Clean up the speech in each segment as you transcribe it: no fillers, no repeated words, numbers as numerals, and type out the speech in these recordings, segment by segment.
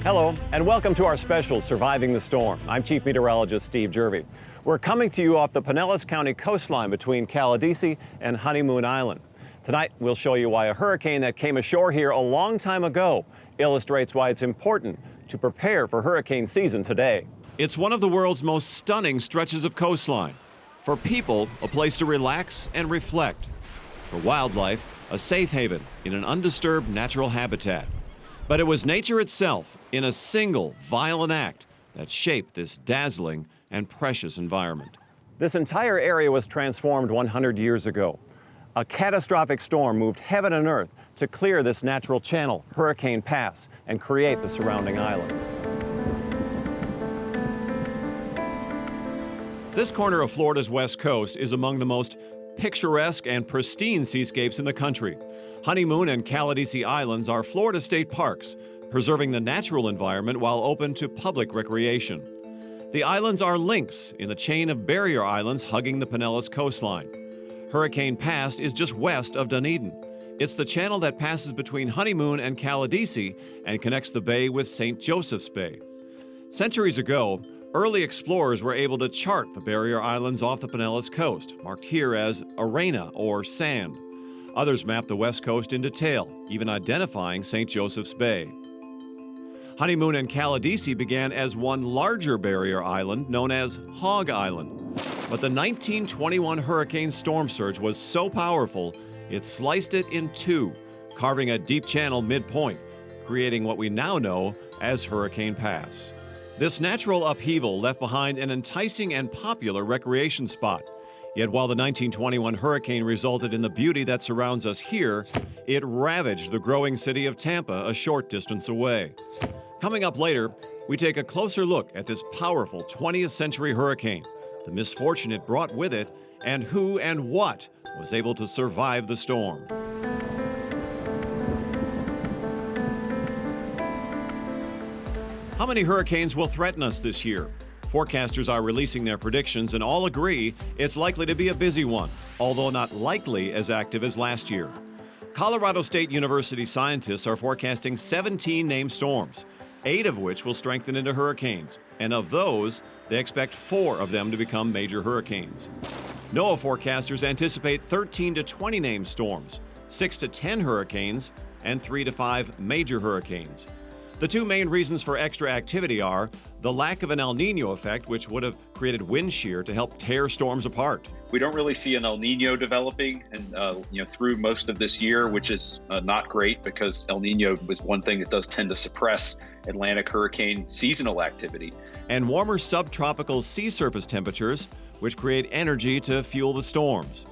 Hello, and welcome to our special Surviving the Storm. I'm Chief Meteorologist Steve Jerve. We're coming to you off the Pinellas County coastline between Caladesi and Honeymoon Island. Tonight, we'll show you why a hurricane that came ashore here a long time ago illustrates why it's important to prepare for hurricane season today. It's one of the world's most stunning stretches of coastline. For people, a place to relax and reflect. For wildlife, a safe haven in an undisturbed natural habitat. But it was nature itself, in a single violent act, that shaped this dazzling and precious environment. This entire area was transformed 100 years ago. A catastrophic storm moved heaven and earth to clear this natural channel, Hurricane Pass, and create the surrounding islands. This corner of Florida's west coast is among the most picturesque and pristine seascapes in the country. Honeymoon and Caladesi Islands are Florida state parks, preserving the natural environment while open to public recreation. The islands are links in the chain of barrier islands hugging the Pinellas coastline. Hurricane Pass is just west of Dunedin. It's the channel that passes between Honeymoon and Caladesi and connects the bay with St. Joseph's Bay. Centuries ago, early explorers were able to chart the barrier islands off the Pinellas coast, marked here as arena or sand. Others mapped the west coast in detail, even identifying St. Joseph's Bay. Honeymoon and Caladesi began as one larger barrier island known as Hog Island. But the 1921 hurricane storm surge was so powerful, it sliced it in two, carving a deep channel midpoint, creating what we now know as Hurricane Pass. This natural upheaval left behind an enticing and popular recreation spot. Yet while the 1921 hurricane resulted in the beauty that surrounds us here, it ravaged the growing city of Tampa a short distance away. Coming up later, we take a closer look at this powerful 20th century hurricane, the misfortune it brought with it, and who and what was able to survive the storm. How many hurricanes will threaten us this year? Forecasters are releasing their predictions and all agree it's likely to be a busy one, although not likely as active as last year. Colorado State University scientists are forecasting 17 named storms, 8 of which will strengthen into hurricanes, and of those, they expect 4 of them to become major hurricanes. NOAA forecasters anticipate 13 to 20 named storms, 6 to 10 hurricanes, and 3 to 5 major hurricanes. The two main reasons for extra activity are the lack of an El Nino effect, which would have created wind shear to help tear storms apart. We don't really see an El Nino developing and through most of this year, which is not great because El Nino was one thing that does tend to suppress Atlantic hurricane seasonal activity. And warmer subtropical sea surface temperatures, which create energy to fuel the storms.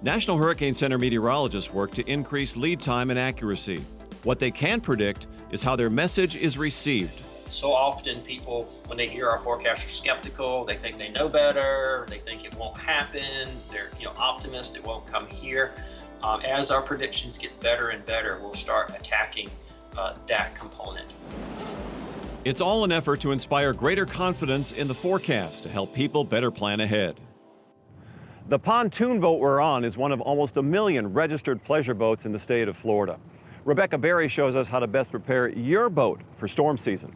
National Hurricane Center meteorologists work to increase lead time and accuracy. What they can predict is how their message is received. So often people, when they hear our forecast, are skeptical. They think they know better. They think it won't happen. They're optimistic it won't come here. As our predictions get better and better, we'll start attacking that component. It's all an effort to inspire greater confidence in the forecast to help people better plan ahead. The pontoon boat we're on is one of almost 1 million registered pleasure boats in the state of Florida. Rebecca Berry shows us how to best prepare your boat for storm season.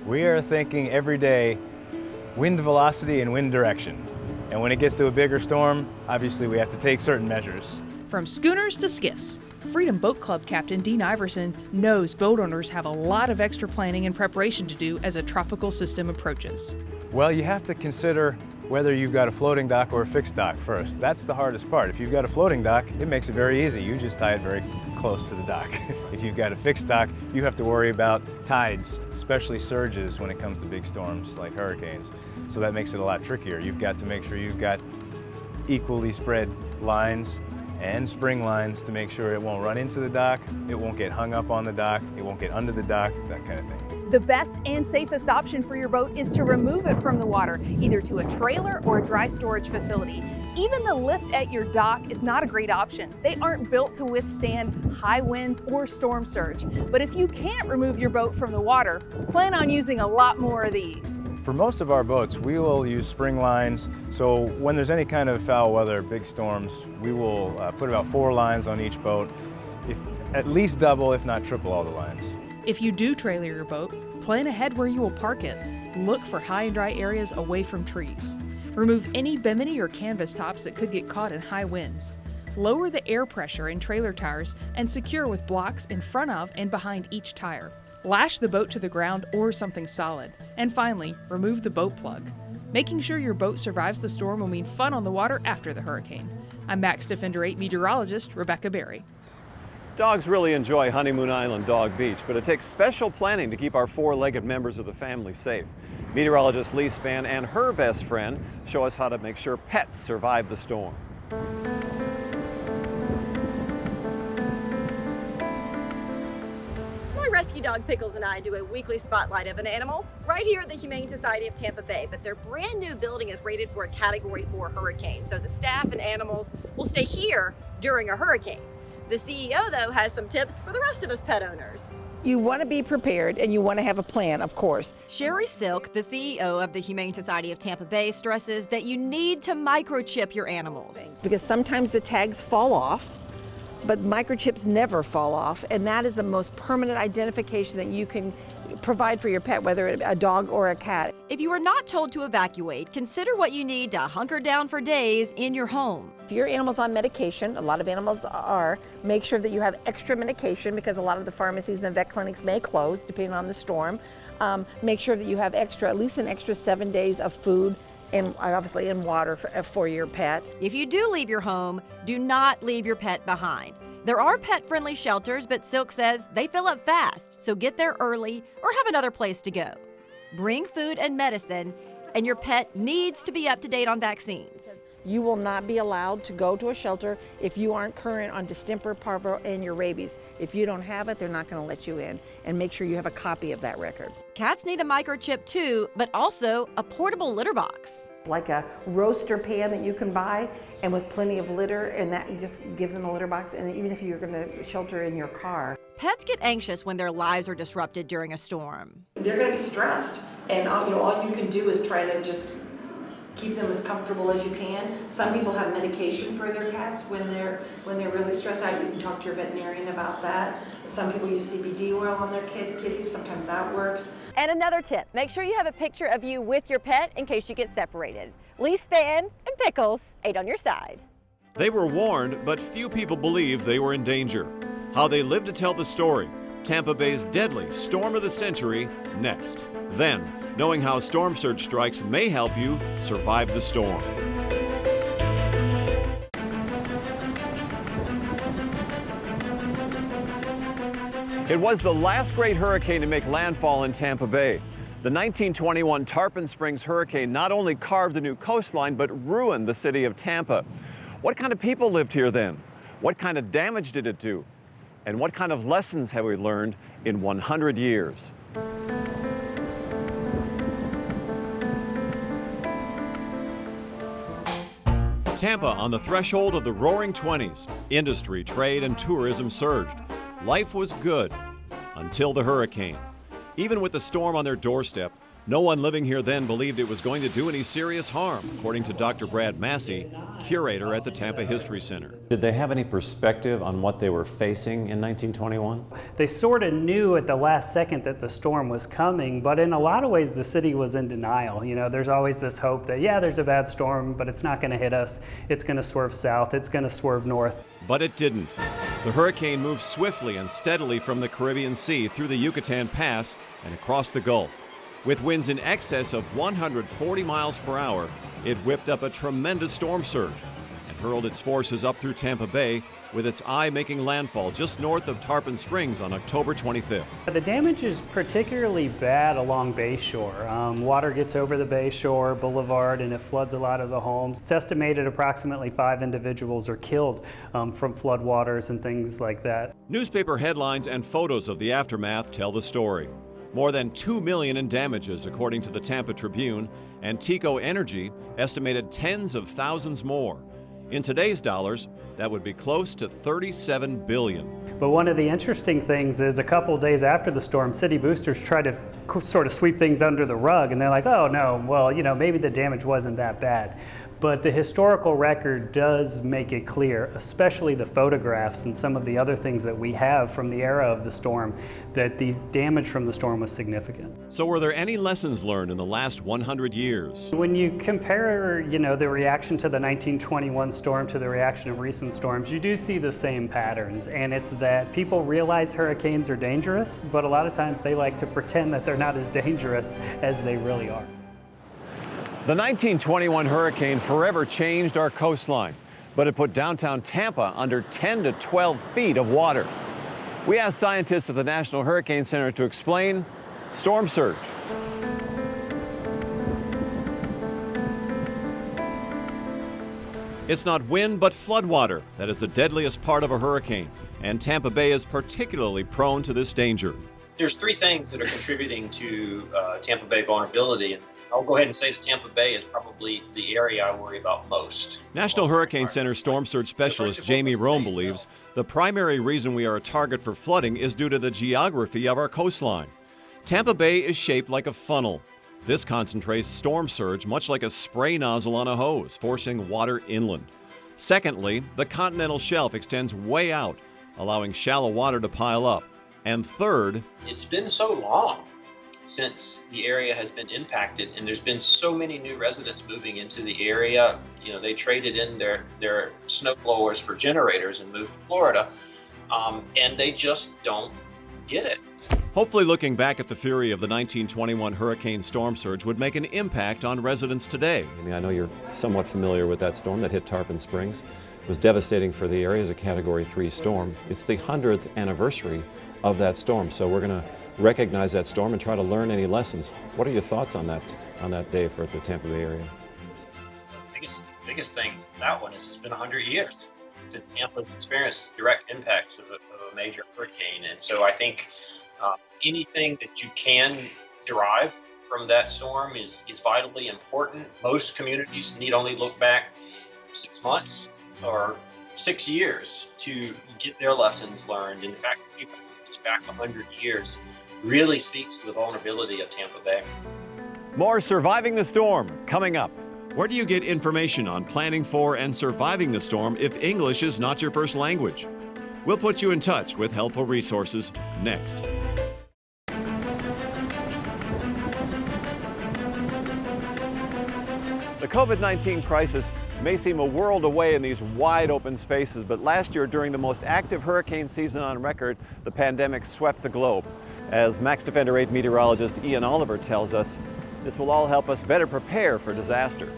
We are thinking every day wind velocity and wind direction. And when it gets to a bigger storm, obviously we have to take certain measures. From schooners to skiffs, Freedom Boat Club Captain Dean Iverson knows boat owners have a lot of extra planning and preparation to do as a tropical system approaches. Well, you have to consider whether you've got a floating dock or a fixed dock first. That's the hardest part. If you've got a floating dock, it makes it very easy. You just tie it very close to the dock. If you've got a fixed dock, you have to worry about tides, especially surges when it comes to big storms like hurricanes. So that makes it a lot trickier. You've got to make sure you've got equally spread lines and spring lines to make sure it won't run into the dock, it won't get hung up on the dock, it won't get under the dock, that kind of thing. The best and safest option for your boat is to remove it from the water, either to a trailer or a dry storage facility. Even the lift at your dock is not a great option. They aren't built to withstand high winds or storm surge. But if you can't remove your boat from the water, plan on using a lot more of these. For most of our boats, we will use spring lines. So when there's any kind of foul weather, big storms, we will put about 4 lines on each boat, at least double, if not triple, all the lines. If you do trailer your boat, plan ahead where you will park it. Look for high and dry areas away from trees. Remove any bimini or canvas tops that could get caught in high winds. Lower the air pressure in trailer tires and secure with blocks in front of and behind each tire. Lash the boat to the ground or something solid. And finally, remove the boat plug. Making sure your boat survives the storm will mean fun on the water after the hurricane. I'm Max Defender 8 meteorologist Rebecca Berry. Dogs really enjoy Honeymoon Island Dog Beach, but it takes special planning to keep our 4-legged members of the family safe. Meteorologist Lee Spann and her best friend show us how to make sure pets survive the storm. Rescue dog Pickles and I do a weekly spotlight of an animal right here at the Humane Society of Tampa Bay, but their brand new building is rated for a Category 4 hurricane, so the staff and animals will stay here during a hurricane. The CEO, though, has some tips for the rest of us pet owners. You want to be prepared and you want to have a plan, of course. Sherry Silk, the CEO of the Humane Society of Tampa Bay, stresses that you need to microchip your animals. Because sometimes the tags fall off, but microchips never fall off, and that is the most permanent identification that you can provide for your pet, whether it's a dog or a cat. If you are not told to evacuate, consider what you need to hunker down for days in your home. If your animal's on medication, a lot of animals are, make sure that you have extra medication because a lot of the pharmacies and the vet clinics may close depending on the storm. Make sure that you have at least an extra 7 days of food and obviously in water for your pet. If you do leave your home, do not leave your pet behind. There are pet-friendly shelters, but Silk says they fill up fast, so get there early or have another place to go. Bring food and medicine, and your pet needs to be up to date on vaccines. You will not be allowed to go to a shelter if you aren't current on distemper, parvo, and your rabies. If you don't have it, they're not going to let you in. And make sure you have a copy of that record. Cats need a microchip too, but also a portable litter box. Like a roaster pan that you can buy, and with plenty of litter, and that just give them a litter box. And even if you're going to shelter in your car. Pets get anxious when their lives are disrupted during a storm. They're going to be stressed, and all you can do is try to just keep them as comfortable as you can. Some people have medication for their cats when they're really stressed out. You can talk to your veterinarian about that. Some people use CBD oil on their kitties. Sometimes that works. And another tip, make sure you have a picture of you with your pet in case you get separated. Lee Spann and Pickles, 8 on your side. They were warned, but few people believed they were in danger. How they lived to tell the story. Tampa Bay's deadly storm of the century next. Then, knowing how storm surge strikes may help you survive the storm. It was the last great hurricane to make landfall in Tampa Bay. The 1921 Tarpon Springs Hurricane not only carved a new coastline, but ruined the city of Tampa. What kind of people lived here then? What kind of damage did it do? And what kind of lessons have we learned in 100 years? Tampa on the threshold of the roaring 20s. Industry, trade, and tourism surged. Life was good until the hurricane. Even with the storm on their doorstep, no one living here then believed it was going to do any serious harm, according to Dr. Brad Massey, curator at the Tampa History Center. Did they have any perspective on what they were facing in 1921? They sort of knew at the last second that the storm was coming, but in a lot of ways the city was in denial. There's always this hope that, yeah, there's a bad storm, but it's not going to hit us. It's going to swerve south. It's going to swerve north. But it didn't. The hurricane moved swiftly and steadily from the Caribbean Sea through the Yucatan Pass and across the Gulf. With winds in excess of 140 miles per hour, it whipped up a tremendous storm surge and hurled its forces up through Tampa Bay, with its eye making landfall just north of Tarpon Springs on October 25th. The damage is particularly bad along Bayshore. Water gets over the Bayshore Boulevard and it floods a lot of the homes. It's estimated approximately 5 individuals are killed from floodwaters and things like that. Newspaper headlines and photos of the aftermath tell the story. More than $2 million in damages, according to the Tampa Tribune, and TECO Energy estimated tens of thousands more. In today's dollars, That would be close to $37 billion. But one of the interesting things is a couple days after the storm, city boosters try to sort of sweep things under the rug, and they're like, oh no, well, maybe the damage wasn't that bad. But the historical record does make it clear, especially the photographs and some of the other things that we have from the era of the storm, that the damage from the storm was significant. So were there any lessons learned in the last 100 years? When you compare, the reaction to the 1921 storm to the reaction of recent storms, you do see the same patterns. And it's that people realize hurricanes are dangerous, but a lot of times they like to pretend that they're not as dangerous as they really are. The 1921 hurricane forever changed our coastline, but it put downtown Tampa under 10 to 12 feet of water. We asked scientists at the National Hurricane Center to explain storm surge. It's not wind, but floodwater that is the deadliest part of a hurricane, and Tampa Bay is particularly prone to this danger. There's three things that are contributing to Tampa Bay vulnerability. I'll go ahead and say that Tampa Bay is probably the area I worry about most. National Hurricane Center storm surge specialist Jamie Rome believes the primary reason we are a target for flooding is due to the geography of our coastline. Tampa Bay is shaped like a funnel. This concentrates storm surge much like a spray nozzle on a hose, forcing water inland. Secondly, the continental shelf extends way out, allowing shallow water to pile up. And third, it's been so long since the area has been impacted, and there's been so many new residents moving into the area. They traded in their snow blowers for generators and moved to Florida, and they just don't get it. Hopefully looking back at the fury of the 1921 hurricane storm surge would make an impact on residents today. I know you're somewhat familiar with that storm that hit Tarpon Springs. It was devastating for the area as a Category 3 storm. It's the 100th anniversary of that storm, so we're going to recognize that storm and try to learn any lessons. What are your thoughts on that day for the Tampa Bay area? The biggest thing that one is it's been 100 years since Tampa's experienced direct impacts of a major hurricane, and so I think anything that you can derive from that storm is vitally important. Most communities need only look back 6 months or 6 years to get their lessons learned. In fact, if you look back 100 years, really speaks to the vulnerability of Tampa Bay. More Surviving the Storm coming up. Where do you get information on planning for and surviving the storm if English is not your first language? We'll put you in touch with helpful resources next. The COVID-19 crisis may seem a world away in these wide open spaces, but last year during the most active hurricane season on record, the pandemic swept the globe. As Max Defender 8 meteorologist Ian Oliver tells us, this will all help us better prepare for disaster.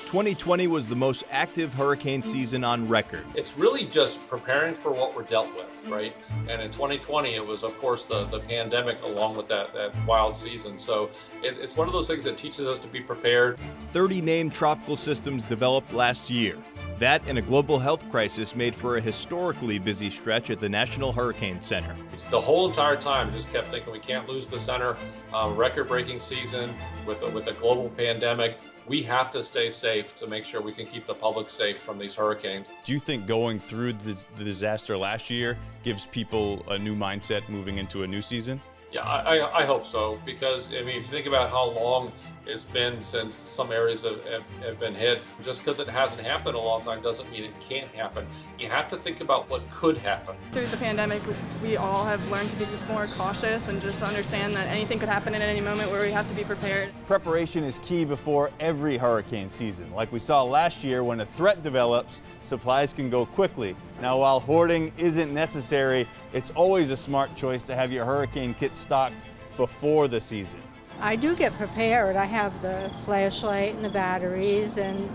2020 was the most active hurricane season on record. It's really just preparing for what we're dealt with, right? And in 2020, it was, of course, the pandemic along with that wild season. So it's one of those things that teaches us to be prepared. 30 named tropical systems developed last year. That and a global health crisis made for a historically busy stretch at the National Hurricane Center. The whole entire time, just kept thinking we can't lose the center. Record-breaking season with a global pandemic. We have to stay safe to make sure we can keep the public safe from these hurricanes. Do you think going through the disaster last year gives people a new mindset moving into a new season? Yeah, I hope so, because if you think about how long it's been since some areas have been hit, just because it hasn't happened a long time doesn't mean it can't happen. You have to think about what could happen. Through the pandemic, we all have learned to be more cautious and just understand that anything could happen at any moment where we have to be prepared. Preparation is key before every hurricane season. Like we saw last year, when a threat develops, supplies can go quickly. Now, while hoarding isn't necessary, it's always a smart choice to have your hurricane kit stocked before the season. I do get prepared. I have the flashlight and the batteries and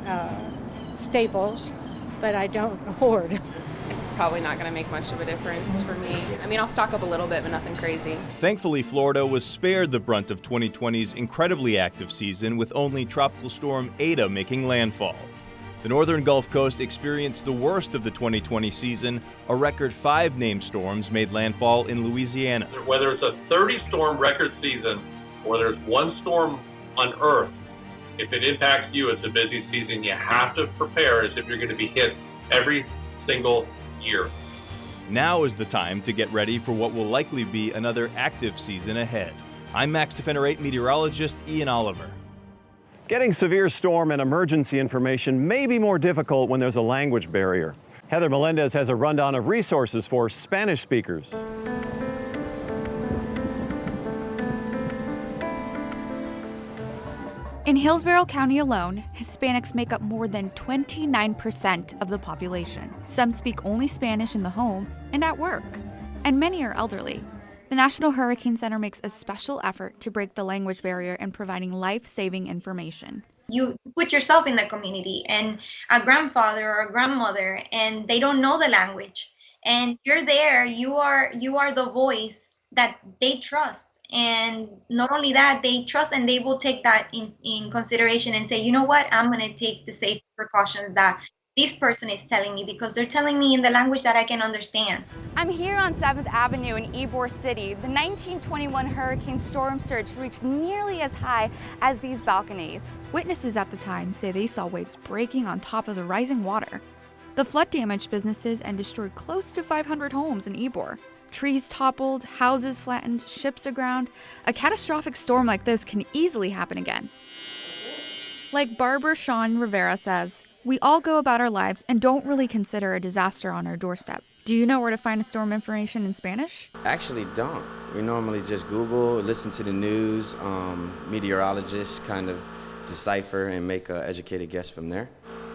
staples, but I don't hoard. It's probably not going to make much of a difference for me. I mean, I'll stock up a little bit, but nothing crazy. Thankfully, Florida was spared the brunt of 2020's incredibly active season, with only Tropical Storm Eta making landfall. The northern Gulf Coast experienced the worst of the 2020 season. A record 5 named storms made landfall in Louisiana. Whether it's a 30-storm record season or there's one storm on Earth, If it impacts you, it's a busy season. You have to prepare as if you're going to be hit every single year. Now is the time to get ready for what will likely be another active season ahead. I'm Max Defender 8 meteorologist Ian Oliver. Getting severe storm and emergency information may be more difficult when there's a language barrier. Heather Melendez has a rundown of resources for Spanish speakers. In Hillsborough County alone, Hispanics make up more than 29% of the population. Some speak only Spanish in the home and at work, and many are elderly. The National Hurricane Center makes a special effort to break the language barrier in providing life-saving information. You put yourself in the community and a grandfather or a grandmother, and they don't know the language. And you're there, you are the voice that they trust. And not only that, they trust and they will take that in consideration and say, you know what, I'm going to take the safety precautions that this person is telling me because they're telling me in the language that I can understand. I'm here on 7th Avenue in Ybor City. The 1921 hurricane storm surge reached nearly as high as these balconies. Witnesses at the time say they saw waves breaking on top of the rising water. The flood damaged businesses and destroyed close to 500 homes in Ybor. Trees toppled, houses flattened, ships aground. A catastrophic storm like this can easily happen again. Like Barber Sean Rivera says, we all go about our lives and don't really consider a disaster on our doorstep. Do you know where to find storm information in Spanish? Actually don't. We normally just Google, listen to the news, meteorologists kind of decipher and make an educated guess from there.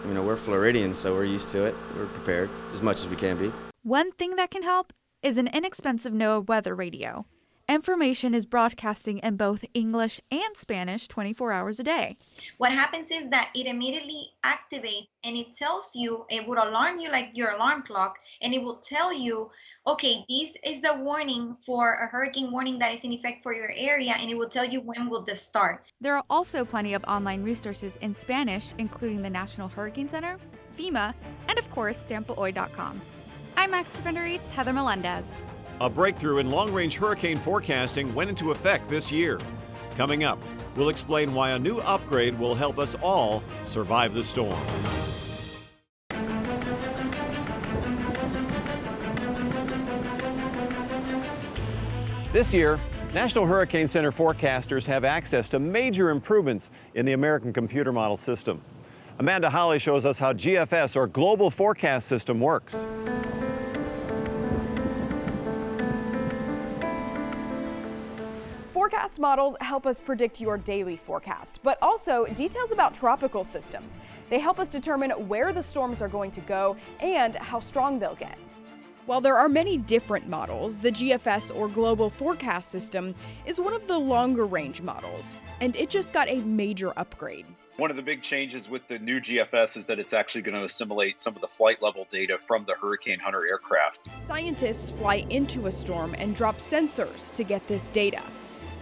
You know, we're Floridians, so we're used to it. We're prepared as much as we can be. One thing that can help is an inexpensive NOAA weather radio. Information is broadcasting in both English and Spanish 24 hours a day. What happens is that it immediately activates and it tells you, it would alarm you like your alarm clock, and it will tell you, okay, this is the warning for a hurricane warning that is in effect for your area, and it will tell you when will this start. There are also plenty of online resources in Spanish, including the National Hurricane Center, FEMA, and of course, tampaoy.com. I'm Max Defender 8's Heather Melendez. A breakthrough in long-range hurricane forecasting went into effect this year. Coming up, we'll explain why a new upgrade will help us all survive the storm. This year, National Hurricane Center forecasters have access to major improvements in the American computer model system. Amanda Holly shows us how GFS, or Global Forecast System, works. Forecast models help us predict your daily forecast, but also details about tropical systems. They help us determine where the storms are going to go and how strong they'll get. While there are many different models, the GFS, or Global Forecast System, is one of the longer range models, and it just got a major upgrade. One of the big changes with the new GFS is that it's actually going to assimilate some of the flight level data from the Hurricane Hunter aircraft. Scientists fly into a storm and drop sensors to get this data.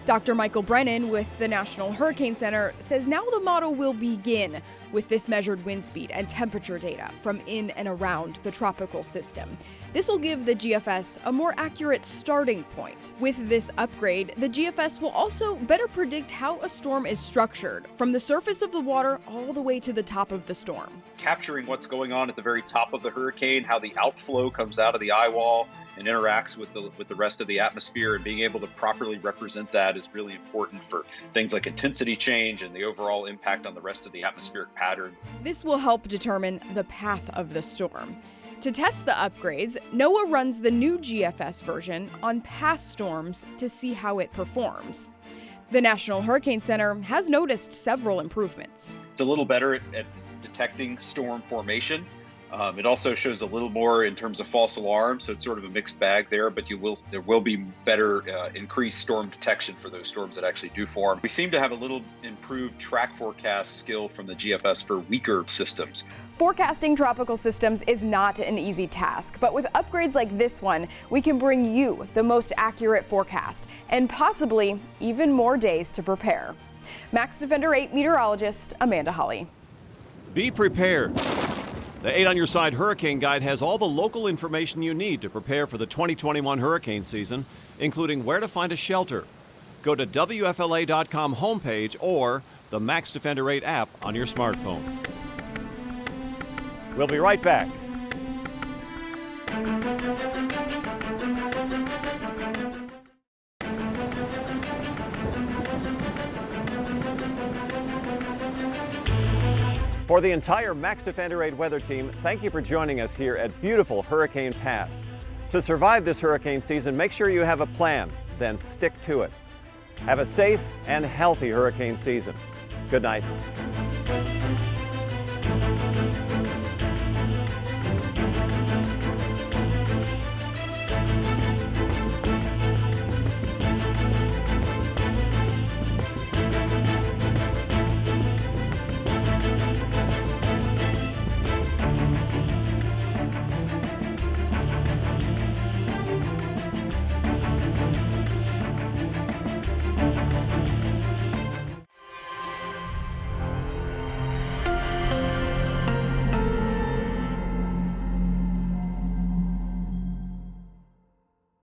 Dr. Michael Brennan with the National Hurricane Center says now the model will begin with this measured wind speed and temperature data from in and around the tropical system. This will give the GFS a more accurate starting point. With this upgrade, the GFS will also better predict how a storm is structured, from the surface of the water all the way to the top of the storm. Capturing what's going on at the very top of the hurricane, how the outflow comes out of the eye wall and interacts with the rest of the atmosphere, and being able to properly represent that is really important for things like intensity change and the overall impact on the rest of the atmospheric pattern. This will help determine the path of the storm. To test the upgrades, NOAA runs the new GFS version on past storms to see how it performs. The National Hurricane Center has noticed several improvements. It's a little better at detecting storm formation. It also shows a little more in terms of false alarms, so it's sort of a mixed bag there, but there will be better increased storm detection for those storms that actually do form. We seem to have a little improved track forecast skill from the GFS for weaker systems. Forecasting tropical systems is not an easy task, but with upgrades like this one, we can bring you the most accurate forecast and possibly even more days to prepare. Max Defender 8 meteorologist Amanda Holly. Be prepared. The 8 on Your Side Hurricane Guide has all the local information you need to prepare for the 2021 hurricane season, including where to find a shelter. Go to WFLA.com homepage or the Max Defender 8 app on your smartphone. We'll be right back. For the entire Max Defender 8 weather team, thank you for joining us here at beautiful Hurricane Pass. To survive this hurricane season, make sure you have a plan, then stick to it. Have a safe and healthy hurricane season. Good night.